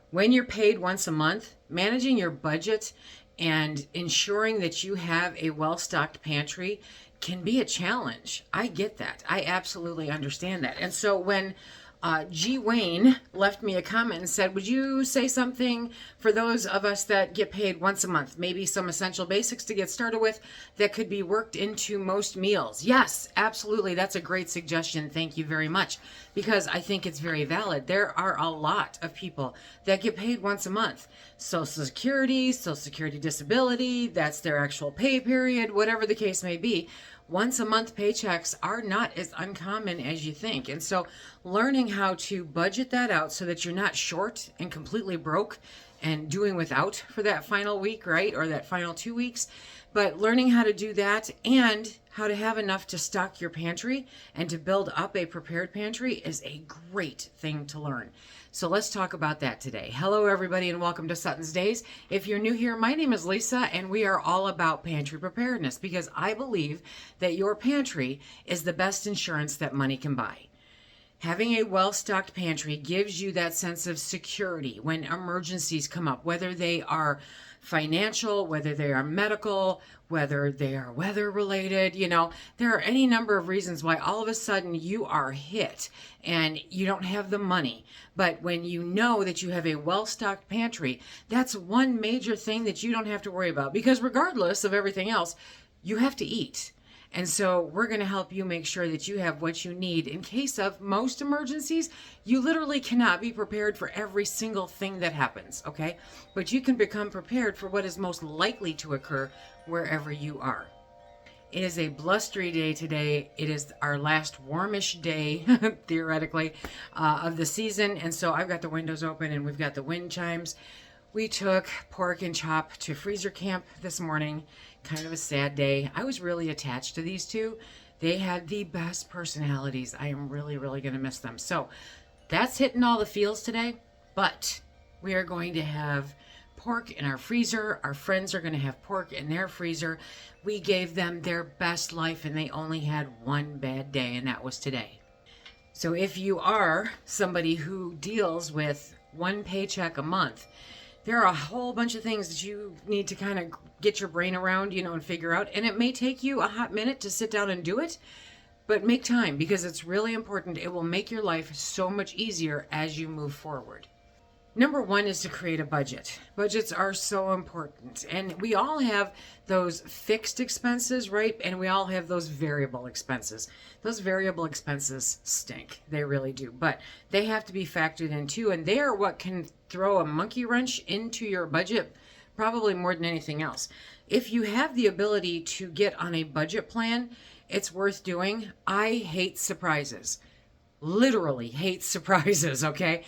When you're paid once a month, managing your budget and ensuring that you have a well-stocked pantry can be a challenge. I get that. I absolutely understand that. And so when G. Wayne left me a comment and said, would you say something for those of us that get paid once a month? Maybe some essential basics to get started with that could be worked into most meals. Yes, absolutely. That's a great suggestion. Thank you very much. Because I think it's very valid. There are a lot of people that get paid once a month. Social Security disability, that's their actual pay period, whatever the case may be. Once a month paychecks are not as uncommon as you think. And so learning how to budget that out so that you're not short and completely broke and doing without for that final week, right? Or that final 2 weeks. But learning how to do that and how to have enough to stock your pantry and to build up a prepared pantry is a great thing to learn. So let's talk about that today. Hello, everybody, and welcome to SuttonsDaze. If you're new here, my name is Lisa, and we are all about pantry preparedness because I believe that your pantry is the best insurance that money can buy. Having a well-stocked pantry gives you that sense of security when emergencies come up, whether they are financial, whether they are medical, whether they are weather related. There are any number of reasons why all of a sudden you are hit and you don't have the money. But when you know that you have a well-stocked pantry, that's one major thing that you don't have to worry about, because regardless of everything else, you have to eat. And so we're going to help you make sure that you have what you need in case of most emergencies. You literally cannot be prepared for every single thing that happens, okay? But you can become prepared for what is most likely to occur wherever you are. It is a blustery day today. It is our last warmish day, theoretically, of the season. And so I've got the windows open and we've got the wind chimes. We took Pork and Chop to freezer camp this morning. Kind of a sad day. I was really attached to these two. They had the best personalities. I am really, really going to miss them. So that's hitting all the feels today. But we are going to have pork in our freezer. Our friends are going to have pork in their freezer. We gave them their best life and they only had one bad day, and that was today. So if you are somebody who deals with one paycheck a month, there are a whole bunch of things that you need to kind of get your brain around, and figure out. And it may take you a hot minute to sit down and do it, but make time because it's really important. It will make your life so much easier as you move forward. Number one is to create a budget. Budgets are so important. And we all have those fixed expenses, right? And we all have those variable expenses. Those variable expenses stink. They really do. But they have to be factored in too. And they are what can throw a monkey wrench into your budget, probably more than anything else. If you have the ability to get on a budget plan, it's worth doing. I hate surprises. Literally hate surprises, okay?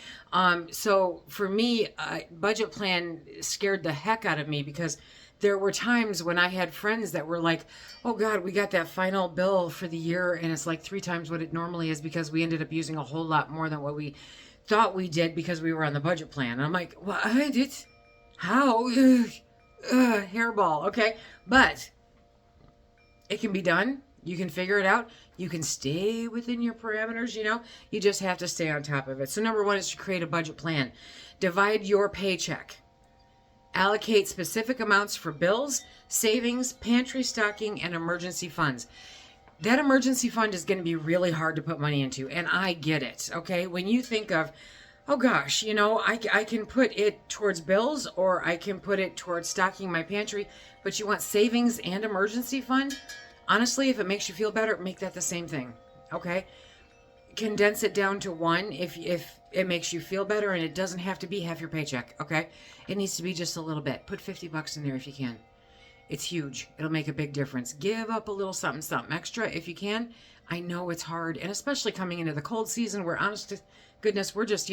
So for me, budget plan scared the heck out of me because there were times when I had friends that were like, oh God, we got that final bill for the year and it's like 3 times what it normally is because we ended up using a whole lot more than what we thought we did because we were on the budget plan. And I'm like, what? How? Hairball, okay? But it can be done. You can figure it out. You can stay within your parameters, You just have to stay on top of it. So number one is to create a budget plan. Divide your paycheck. Allocate specific amounts for bills, savings, pantry stocking, and emergency funds. That emergency fund is going to be really hard to put money into, and I get it, okay? When you think of, oh gosh, I can put it towards bills or I can put it towards stocking my pantry, but you want savings and emergency fund? Honestly, if it makes you feel better, make that the same thing, okay? Condense it down to one if it makes you feel better, and it doesn't have to be half your paycheck, okay? It needs to be just a little bit. Put $50 in there if you can. It's huge. It'll make a big difference. Give up a little something extra if you can. I know it's hard, and especially coming into the cold season where, honest to goodness, we're just,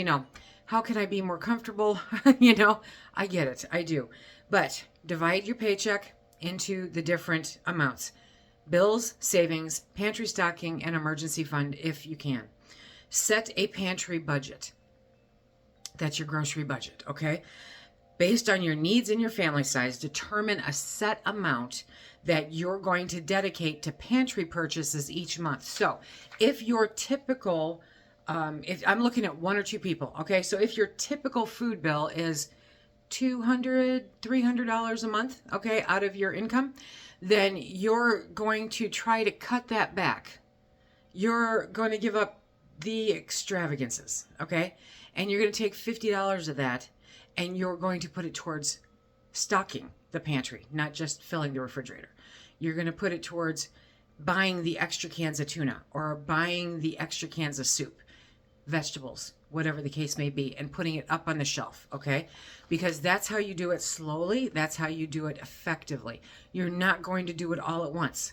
how can I be more comfortable? I get it. I do. But divide your paycheck into the different amounts. Bills, savings, pantry stocking, and emergency fund if you can. Set a pantry budget. That's your grocery budget, okay? Based on your needs and your family size, determine a set amount that you're going to dedicate to pantry purchases each month. So if your typical if I'm looking at 1 or 2 people, okay? So if your typical food bill is $200, $300 a month, okay, out of your income, then you're going to try to cut that back. You're going to give up the extravagances, okay? And you're going to take $50 of that and you're going to put it towards stocking the pantry, not just filling the refrigerator. You're going to put it towards buying the extra cans of tuna or buying the extra cans of soup, vegetables, whatever the case may be, and putting it up on the shelf, okay? Because that's how you do it slowly. That's how you do it effectively. You're not going to do it all at once.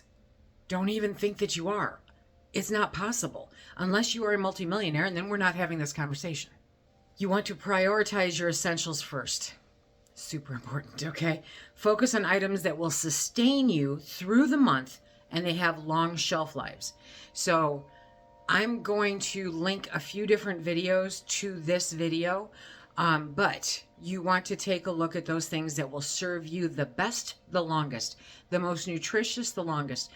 Don't even think that you are. It's not possible unless you are a multimillionaire, and then we're not having this conversation. You want to prioritize your essentials first. Super important, okay? Focus on items that will sustain you through the month and they have long shelf lives. So I'm going to link a few different videos to this video, but you want to take a look at those things that will serve you the best, the longest, the most nutritious, the longest.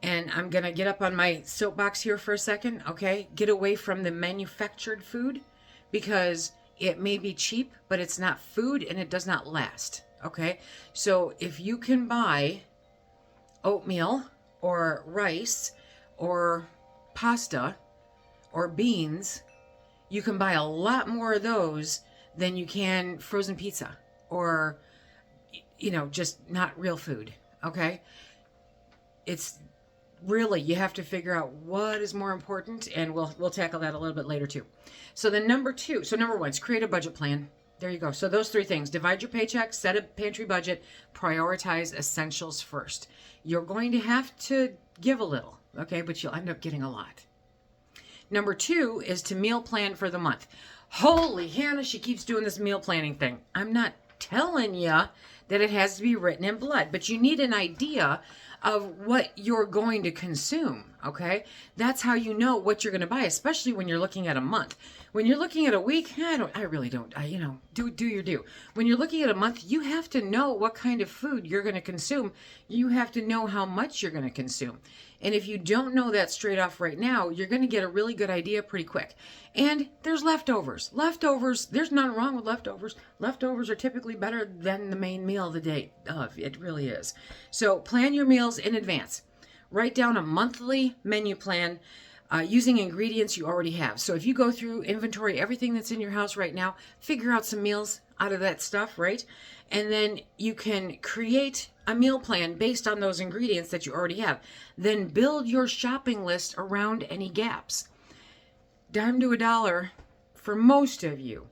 And I'm going to get up on my soapbox here for a second, okay? Get away from the manufactured food because it may be cheap, but it's not food and it does not last, okay? So if you can buy oatmeal or rice or pasta or beans, you can buy a lot more of those than you can frozen pizza or, you know, just not real food, okay? It's really, you have to figure out what is more important, and we'll tackle that a little bit later too. So then number one is create a budget plan. There you go. So those 3 things: divide your paycheck, set a pantry budget, prioritize essentials first. You're going to have to give a little, okay, but you'll end up getting a lot. Number 2 is to meal plan for the month. Holy Hannah, she keeps doing this meal planning thing. I'm not telling you that it has to be written in blood, but you need an idea of what you're going to consume, okay? That's how you know what you're going to buy, especially when you're looking at a month. When you're looking at a week, I really don't, do your due. When you're looking at a month, you have to know what kind of food you're going to consume. You have to know how much you're going to consume. And if you don't know that straight off right now, you're going to get a really good idea pretty quick. And there's leftovers. Leftovers, there's nothing wrong with leftovers. Leftovers are typically better than the main meal of the day. It really is. So plan your meals in advance. Write down a monthly menu plan using ingredients you already have. So if you go through, inventory everything that's in your house right now, figure out some meals out of that stuff, right? And then you can create a meal plan based on those ingredients that you already have. Then build your shopping list around any gaps. Dime to a dollar for most of you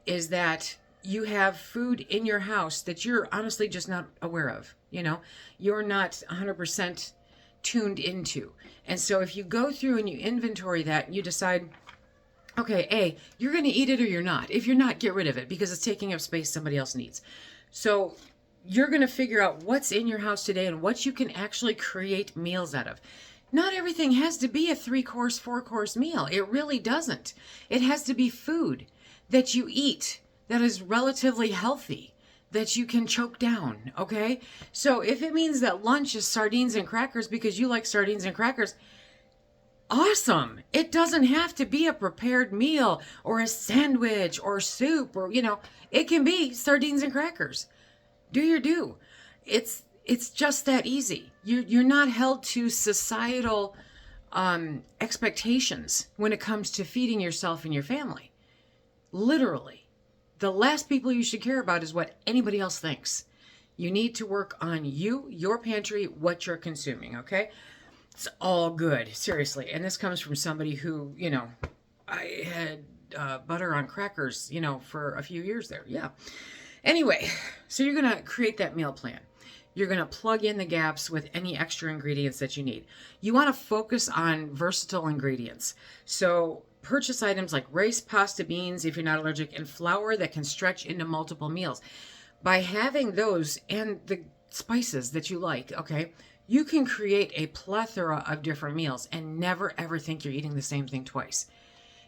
is that you have food in your house that you're honestly just not aware of. You know, you're not 100% tuned into. And so if you go through and you inventory that and you decide, okay, A, you're going to eat it or you're not. If you're not, get rid of it because it's taking up space somebody else needs. So you're going to figure out what's in your house today and what you can actually create meals out of. Not everything has to be a 3-course, 4-course meal. It really doesn't. It has to be food that you eat that is relatively healthy, that you can choke down, okay? So if it means that lunch is sardines and crackers because you like sardines and crackers, awesome. It doesn't have to be a prepared meal or a sandwich or soup or, it can be sardines and crackers. Do your due. It's just that easy. You're not held to societal expectations when it comes to feeding yourself and your family. Literally. The last people you should care about is what anybody else thinks. You need to work on you, your pantry, what you're consuming, okay? It's all good, seriously. And this comes from somebody who, I had butter on crackers, for a few years there. Yeah. Anyway, so you're going to create that meal plan. You're going to plug in the gaps with any extra ingredients that you need. You want to focus on versatile ingredients. So purchase items like rice, pasta, beans, if you're not allergic, and flour that can stretch into multiple meals. By having those and the spices that you like, okay, you can create a plethora of different meals and never ever think you're eating the same thing twice.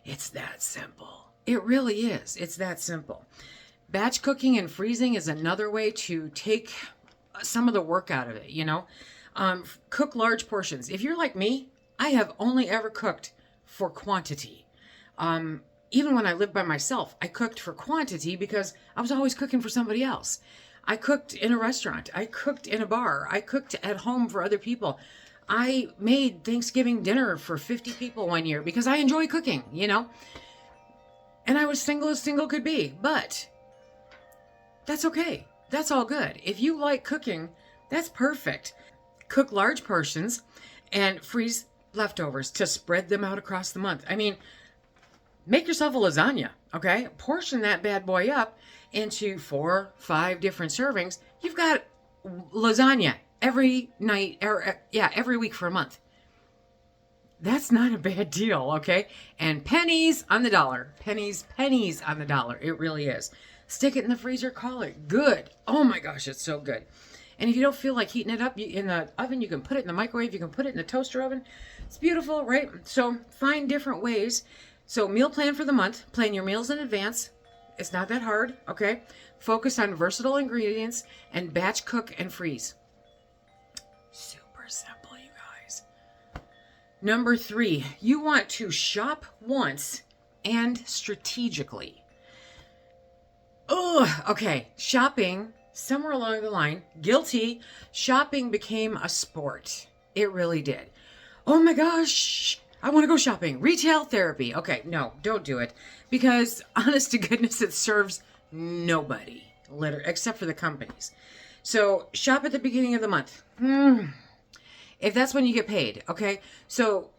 It's that simple. It really is. It's that simple. Batch cooking and freezing is another way to take some of the work out of it, Cook large portions. If you're like me, I have only ever cooked for quantity. Even when I lived by myself, I cooked for quantity because I was always cooking for somebody else. I cooked in a restaurant. I cooked in a bar. I cooked at home for other people. I made Thanksgiving dinner for 50 people one year because I enjoy cooking, And I was single as single could be. But that's okay. That's all good. If you like cooking, that's perfect. Cook large portions and freeze leftovers to spread them out across the month. I mean, make yourself a lasagna, okay? Portion that bad boy up into 4, 5 different servings. You've got lasagna every night, every week for a month. That's not a bad deal, okay? And pennies on the dollar. Pennies on the dollar. It really is. Stick it in the freezer, call it good. Oh my gosh, it's so good. And if you don't feel like heating it up in the oven, you can put it in the microwave. You can put it in the toaster oven. It's beautiful, right? So find different ways. So meal plan for the month. Plan your meals in advance. It's not that hard, okay? Focus on versatile ingredients and batch cook and freeze. Super simple, you guys. Number 3, you want to shop once and strategically. Oh, okay. Shopping, somewhere along the line, guilty. Shopping became a sport. It really did. Oh my gosh, I want to go shopping. Retail therapy. Okay, no, don't do it. Because honest to goodness, it serves nobody, except for the companies. So shop at the beginning of the month. If that's when you get paid, okay? So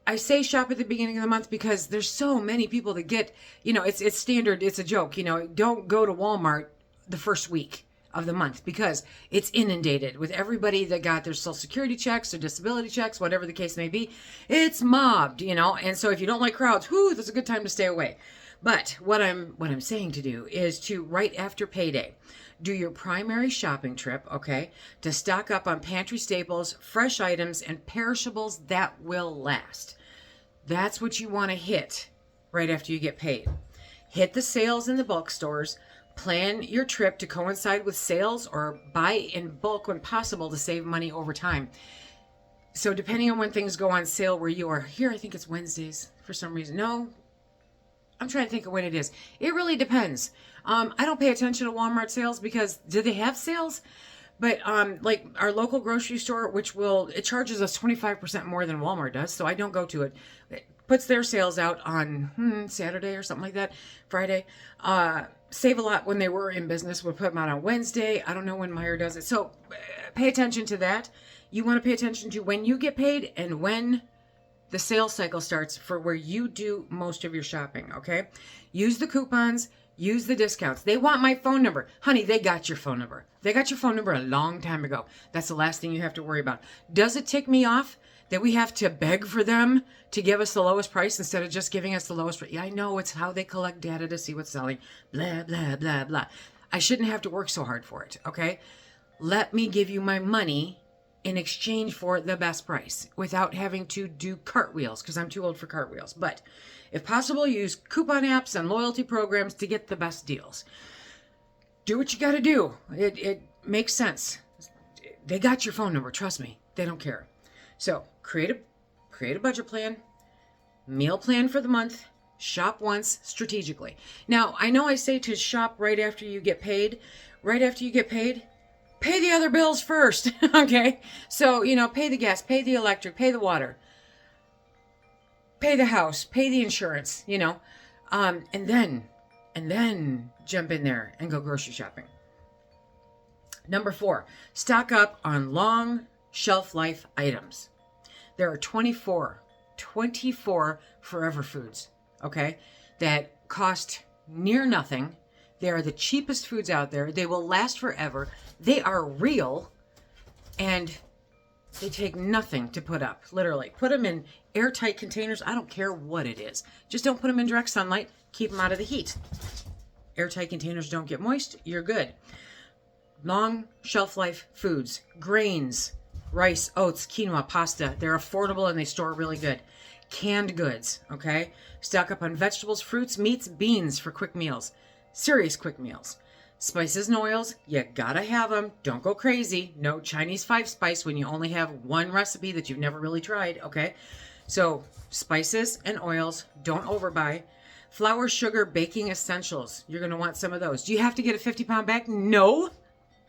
I say shop at the beginning of the month because there's so many people that get, it's standard, it's a joke, don't go to Walmart the first week of the month because it's inundated with everybody that got their Social Security checks or disability checks, whatever the case may be. It's mobbed, and so if you don't like crowds, that's a good time to stay away. But what I'm saying to do is to right after payday, do your primary shopping trip, okay, to stock up on pantry staples, fresh items, and perishables that will last. That's what you want to hit right after you get paid. Hit the sales in the bulk stores. Plan your trip to coincide with sales or buy in bulk when possible to save money over time. So depending on when things go on sale where you are here, I think it's Wednesdays for some reason. No, I'm trying to think of when it is. It really depends. I don't pay attention to Walmart sales because do they have sales? But like our local grocery store, it charges us 25% more than Walmart does, so I don't go to it. It puts their sales out on Saturday or something like that, Friday. Save a lot when they were in business. We'll put them out on Wednesday. I don't know when Meijer does it. So pay attention to that. You want to pay attention to when you get paid and when the sales cycle starts for where you do most of your shopping, okay? Use the coupons, use the discounts. They want my phone number. Honey, they got your phone number. They got your phone number a long time ago. That's the last thing you have to worry about. Does it tick me off that we have to beg for them to give us the lowest price instead of just giving us the lowest price? Yeah, I know it's how they collect data to see what's selling. Blah, blah, blah, blah. I shouldn't have to work so hard for it, okay? Let me give you my money in exchange for the best price without having to do cartwheels because I'm too old for cartwheels. But if possible, use coupon apps and loyalty programs to get the best deals. Do what you got to do. It makes sense. They got your phone number. Trust me. They don't care. So create a budget plan, meal plan for the month, shop once strategically. Now, I know I say to shop right after you get paid. Right after you get paid, pay the other bills first, okay? So, pay the gas, pay the electric, pay the water, pay the house, pay the insurance, and then jump in there and go grocery shopping. Number 4, stock up on long shelf life items. There are 24 forever foods, okay, that cost near nothing. They are the cheapest foods out there. They will last forever. They are real, and they take nothing to put up, literally. Put them in airtight containers. I don't care what it is. Just don't put them in direct sunlight. Keep them out of the heat. Airtight containers don't get moist. You're good. Long shelf life foods. Grains, rice, oats, quinoa, pasta. They're affordable and they store really good. Canned goods, okay? Stock up on vegetables, fruits, meats, beans for quick meals. Serious quick meals. Spices and oils, you gotta have them. Don't go crazy. No Chinese 5-spice when you only have one recipe that you've never really tried, okay? So spices and oils, don't overbuy. Flour, sugar, baking essentials. You're going to want some of those. Do you have to get a 50-pound bag? No.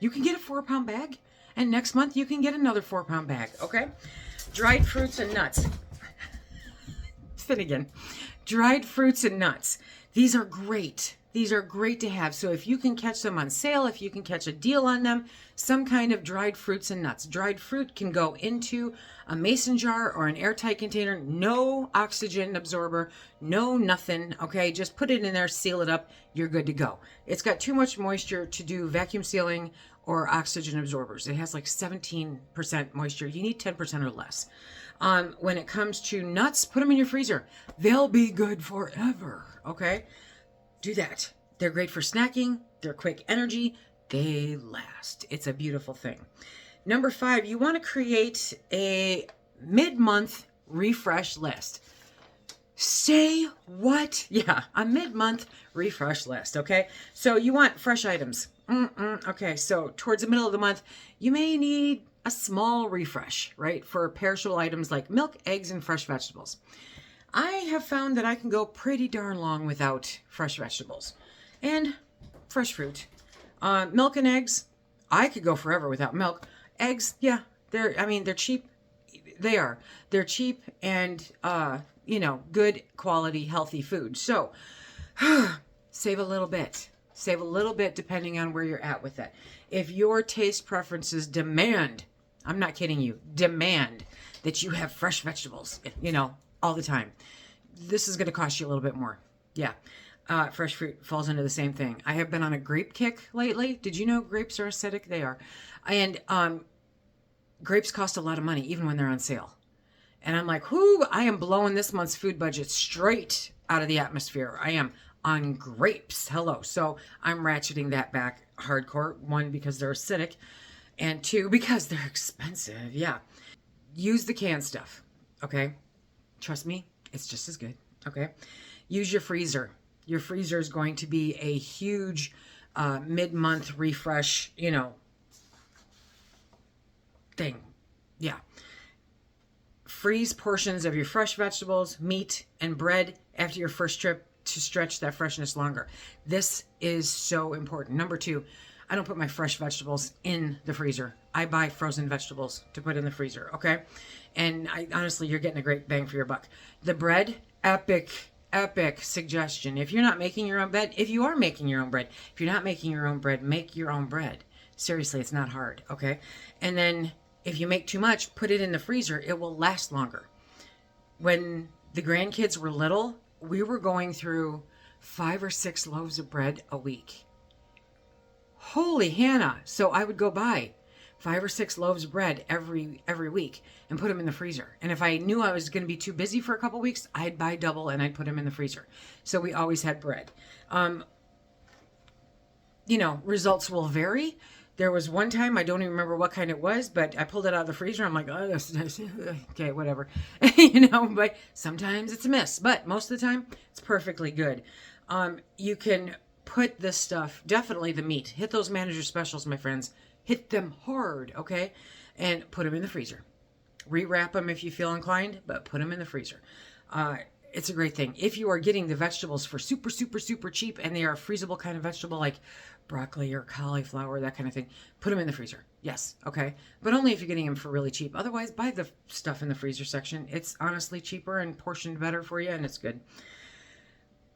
You can get a 4-pound bag. And next month you can get another 4-pound bag. Okay. Dried fruits and nuts. Finnegan. Dried fruits and nuts. These are great. These are great to have. So if you can catch them on sale, if you can catch a deal on them, some kind of dried fruits and nuts. Dried fruit can go into a mason jar or an airtight container. No oxygen absorber, no nothing. Okay, just put it in there, seal it up. You're good to go. It's got too much moisture to do vacuum sealing or oxygen absorbers. It has like 17% moisture. You need 10% or less. When it comes to nuts, put them in your freezer. They'll be good forever. Okay. Do that. They're great for snacking. They're quick energy. They last. It's a beautiful thing. Number 5, you want to create a mid-month refresh list. Say what? Yeah, a mid-month refresh list, okay? So you want fresh items. Okay, so towards the middle of the month, you may need a small refresh, right? For perishable items like milk, eggs, and fresh vegetables. I have found that I can go pretty darn long without fresh vegetables and fresh fruit. Milk and eggs, I could go forever without milk. Eggs, yeah, they're cheap. They're cheap and, good quality, healthy food. So save a little bit. Save a little bit depending on where you're at with that. If your taste preferences demand, I'm not kidding you, demand that you have fresh vegetables, all the time, this is going to cost you a little bit more. Yeah. Fresh fruit falls into the same thing. I have been on a grape kick lately. Did you know grapes are acidic? They are. And grapes cost a lot of money, even when they're on sale. And I'm like, I am blowing this month's food budget straight out of the atmosphere. I am on grapes. Hello. So I'm ratcheting that back hardcore. 1, because they're acidic. And 2, because they're expensive. Yeah. Use the canned stuff. Okay. Trust me, it's just as good. Okay. Use your freezer. Your freezer is going to be a huge mid-month refresh, thing. Yeah. Freeze portions of your fresh vegetables, meat, and bread after your first trip to stretch that freshness longer. This is so important. Number 2, I don't put my fresh vegetables in the freezer. I buy frozen vegetables to put in the freezer, okay? And honestly, you're getting a great bang for your buck. The bread, epic suggestion. If you're not making your own bread, if you are making your own bread, if you're not making your own bread, make your own bread. Seriously, it's not hard, okay? And then if you make too much, put it in the freezer. It will last longer. When the grandkids were little, we were going through 5 or 6 loaves of bread a week. Holy Hannah. So I would go buy 5 or 6 loaves of bread every week and put them in the freezer. And if I knew I was going to be too busy for a couple weeks, I'd buy double and I'd put them in the freezer. So we always had bread. Results will vary. There was one time, I don't even remember what kind it was, but I pulled it out of the freezer. I'm like, oh, this okay, whatever. But sometimes it's a miss. But most of the time, it's perfectly good. You can put this stuff, definitely the meat. Hit those manager specials, my friends. Hit them hard, okay? And put them in the freezer. Rewrap them if you feel inclined, but put them in the freezer. It's a great thing. If you are getting the vegetables for super, super, super cheap and they are a freezable kind of vegetable like broccoli or cauliflower, that kind of thing, put them in the freezer. Yes, okay? But only if you're getting them for really cheap. Otherwise, buy the stuff in the freezer section. It's honestly cheaper and portioned better for you, and it's good.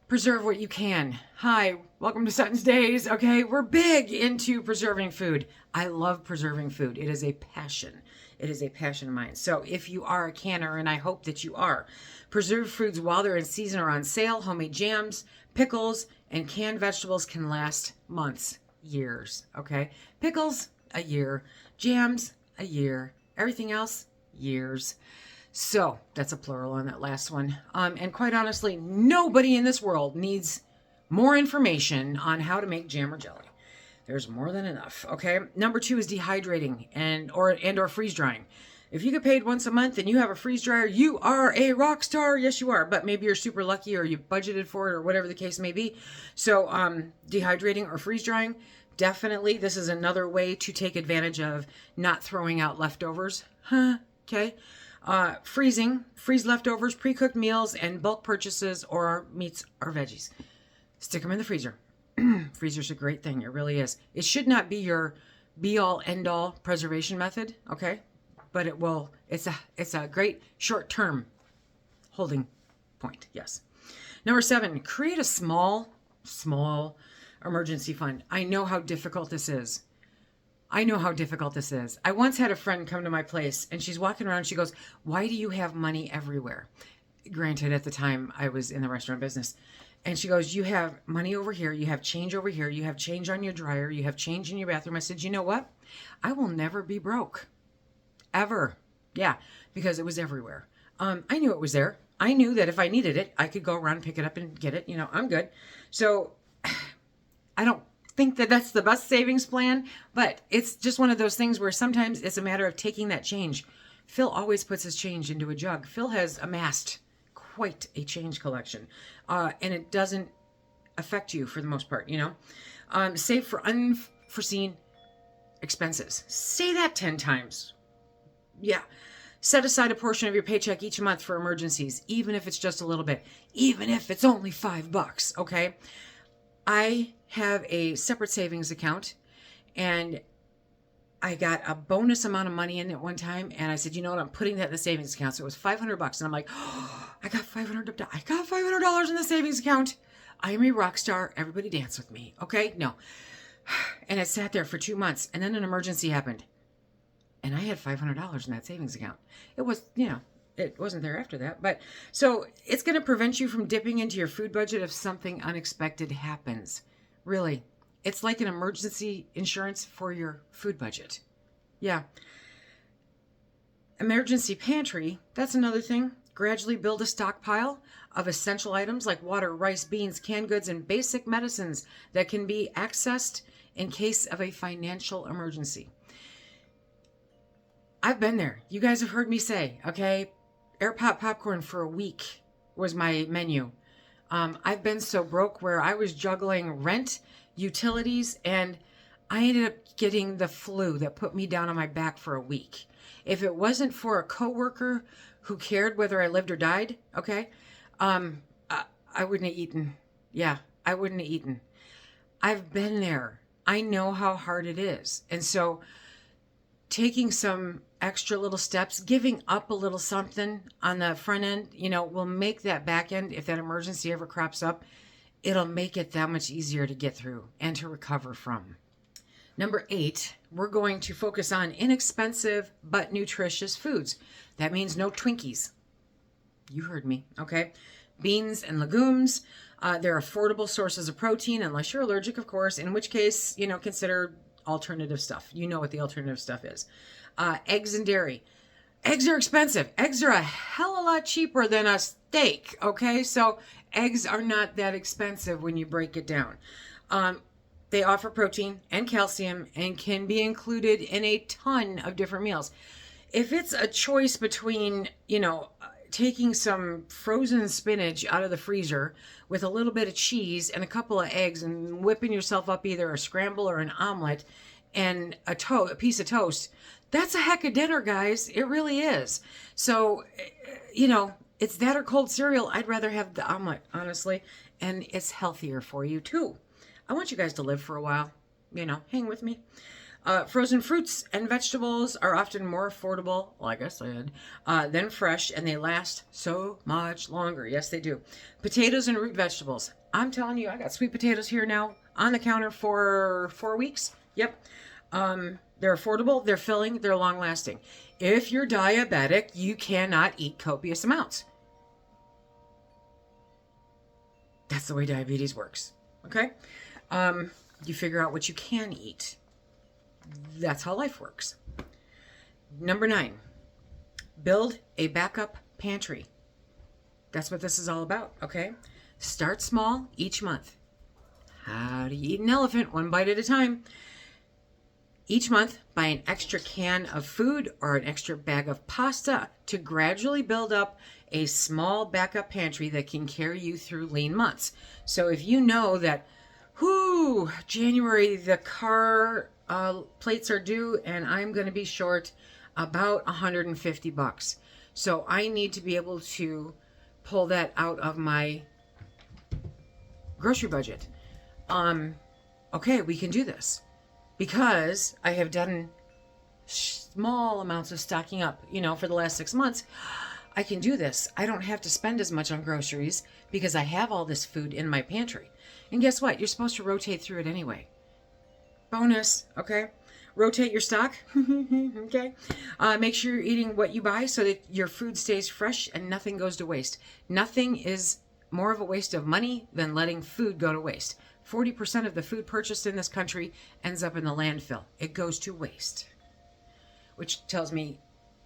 Preserve what you can. Hi, welcome to SuttonsDaze. Okay, we're big into preserving food. I love preserving food. It is a passion. It is a passion of mine. So if you are a canner, and I hope that you are, preserved foods while they're in season or on sale, homemade jams, pickles, and canned vegetables can last months, years. Okay, pickles, a year. Jams, a year. Everything else, years. So that's a plural on that last one. And quite honestly, nobody in this world needs more information on how to make jam or jelly. There's more than enough. Okay. Number 2 is dehydrating and or freeze drying. If you get paid once a month and you have a freeze dryer, you are a rock star. Yes, you are. But maybe you're super lucky or you budgeted for it or whatever the case may be. So dehydrating or freeze drying, definitely. This is another way to take advantage of not throwing out leftovers. Okay. Freeze leftovers, pre-cooked meals, and bulk purchases or meats or veggies. Stick them in the freezer. Freezer's a great thing. It really is. It should not be your be-all, end-all preservation method, okay? But it will. It's a great short-term holding point. Yes. Number 7, create a small emergency fund. I know how difficult this is. I once had a friend come to my place and she's walking around. She goes, "Why do you have money everywhere?" Granted, at the time I was in the restaurant business. And she goes, "You have money over here. You have change over here. You have change on your dryer. You have change in your bathroom." I said, "You know what? I will never be broke. Ever." Yeah, because it was everywhere. I knew it was there. I knew that if I needed it, I could go around and pick it up and get it. I'm good. So I don't think that that's the best savings plan, but it's just one of those things where sometimes it's a matter of taking that change. Phil always puts his change into a jug. Phil has amassed quite a change collection, and it doesn't affect you for the most part. Save for unforeseen expenses. Say that 10 times. Yeah. Set aside a portion of your paycheck each month for emergencies, even if it's just a little bit, even if it's only $5, okay? I have a separate savings account, and I got a bonus amount of money in it one time, and I said, "You know what? I'm putting that in the savings account." So it was $500, and I'm like, "Oh, I got $500 in the savings account. I am a rock star. Everybody dance with me, okay?" No. And it sat there for 2 months, and then an emergency happened. And I had $500 in that savings account. It was, it wasn't there after that. But so it's going to prevent you from dipping into your food budget if something unexpected happens. Really. It's like an emergency insurance for your food budget. Yeah. Emergency pantry, that's another thing. Gradually build a stockpile of essential items like water, rice, beans, canned goods, and basic medicines that can be accessed in case of a financial emergency. I've been there. You guys have heard me say, okay, air pop popcorn for a week was my menu. I've been so broke where I was juggling rent, utilities, and I ended up getting the flu that put me down on my back for a week. If it wasn't for a coworker who cared whether I lived or died, okay, I wouldn't have eaten. Yeah, I wouldn't have eaten. I've been there. I know how hard it is. And so taking some extra little steps, giving up a little something on the front end, will make that back end, if that emergency ever crops up, it'll make it that much easier to get through and to recover from. Number 8, we're going to focus on inexpensive but nutritious foods. That means no Twinkies. You heard me, okay? Beans and legumes. They're affordable sources of protein, unless you're allergic, of course, in which case, consider alternative stuff. You know what the alternative stuff is. Eggs and dairy. Eggs are expensive. Eggs are a hell of a lot cheaper than a steak, okay? So eggs are not that expensive when you break it down. They offer protein and calcium and can be included in a ton of different meals. If it's a choice between, taking some frozen spinach out of the freezer with a little bit of cheese and a couple of eggs and whipping yourself up either a scramble or an omelet and a piece of toast, that's a heck of dinner, guys. It really is. So, it's that or cold cereal. I'd rather have the omelet, honestly, and it's healthier for you too. I want you guys to live for a while. Hang with me. Frozen fruits and vegetables are often more affordable, like I said, than fresh, and they last so much longer. Yes, they do. Potatoes and root vegetables. I'm telling you, I got sweet potatoes here now on the counter for 4 weeks. Yep. They're affordable, they're filling, they're long-lasting. If you're diabetic, you cannot eat copious amounts. That's the way diabetes works, okay? You figure out what you can eat. That's how life works. Number 9, build a backup pantry. That's what this is all about, okay? Start small each month. How do you eat an elephant? One bite at a time. Each month, buy an extra can of food or an extra bag of pasta to gradually build up a small backup pantry that can carry you through lean months. So if you know that, January, the car plates are due and I'm going to be short about $150. So I need to be able to pull that out of my grocery budget. Okay, we can do this because I have done small amounts of stocking up, for the last 6 months. I can do this. I don't have to spend as much on groceries because I have all this food in my pantry. And guess what? You're supposed to rotate through it anyway. Bonus, okay? Rotate your stock, okay? Make sure you're eating what you buy so that your food stays fresh and nothing goes to waste. Nothing is more of a waste of money than letting food go to waste. 40% of the food purchased in this country ends up in the landfill. It goes to waste, which tells me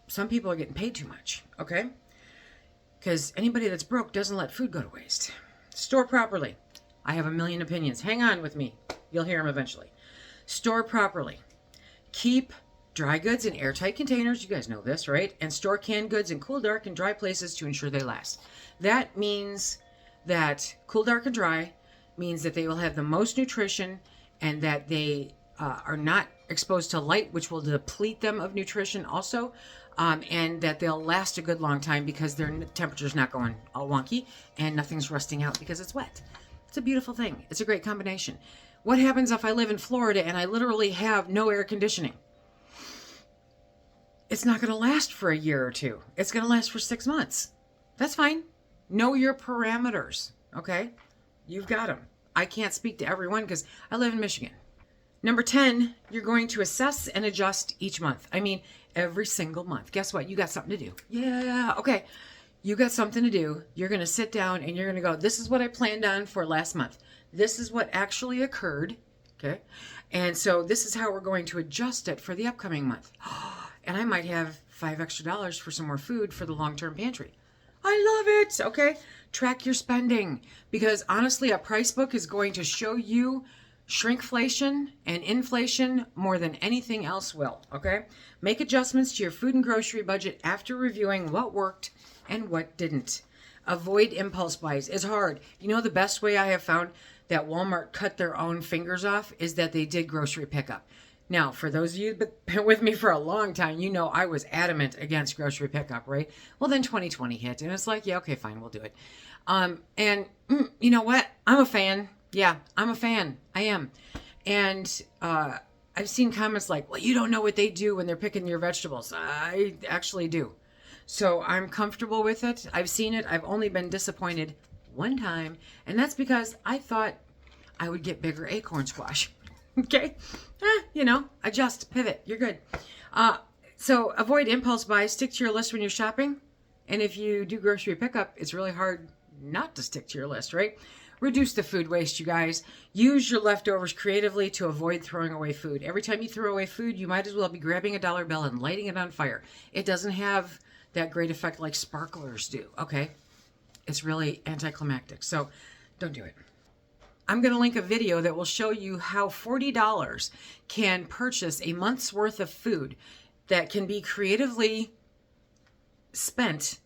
some people are getting paid too much, okay? Because anybody that's broke doesn't let food go to waste. Store properly. I have a million opinions. Hang on with me. You'll hear them eventually. Store properly. Keep dry goods in airtight containers. You guys know this, right? And store canned goods in cool, dark, and dry places to ensure they last. That means that cool, dark, and dry means that they will have the most nutrition and that they are not exposed to light, which will deplete them of nutrition also, and that they'll last a good long time because their temperature's not going all wonky and nothing's rusting out because it's wet. It's a beautiful thing. It's a great combination. What happens if I live in Florida and I literally have no air conditioning? It's not going to last for a year or two. It's going to last for 6 months. That's fine. Know your parameters, okay? You've got them. I can't speak to everyone because I live in Michigan. Number 10, you're going to assess and adjust each month. I mean, every single month. Guess what? You got something to do. Yeah, okay. You got something to do. You're going to sit down and you're going to go, this is what I planned on for last month. This is what actually occurred, okay? And so this is how we're going to adjust it for the upcoming month. And I might have $5 extra for some more food for the long-term pantry. I love it, okay? Track your spending because honestly, a price book is going to show you shrinkflation and inflation more than anything else will, okay? Make adjustments to your food and grocery budget after reviewing what worked and what didn't. Avoid impulse buys. It's hard. The best way I have found that Walmart cut their own fingers off is that they did grocery pickup. Now, for those of you that been with me for a long time, I was adamant against grocery pickup, right? Well, then 2020 hit, and it's like, yeah, okay, fine, we'll do it. And you know what? I'm a fan. Yeah, I'm a fan. I am. And I've seen comments like, well, you don't know what they do when they're picking your vegetables. I actually do. So I'm comfortable with it. I've seen it. I've only been disappointed one time, and that's because I thought I would get bigger acorn squash. Okay? Adjust, pivot. You're good. So avoid impulse buys. Stick to your list when you're shopping. And if you do grocery pickup, it's really hard not to stick to your list, right? Reduce the food waste, you guys. Use your leftovers creatively to avoid throwing away food. Every time you throw away food, you might as well be grabbing a dollar bill and lighting it on fire. It doesn't have that great effect like sparklers do, okay? It's really anticlimactic, so don't do it. I'm going to link a video that will show you how $40 can purchase a month's worth of food that can be creatively spent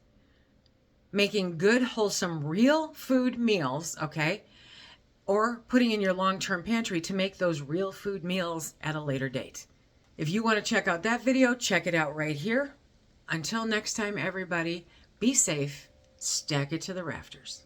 making good, wholesome, real food meals, okay? Or putting in your long-term pantry to make those real food meals at a later date. If you want to check out that video, check it out right here. Until next time, everybody, be safe, stack it to the rafters.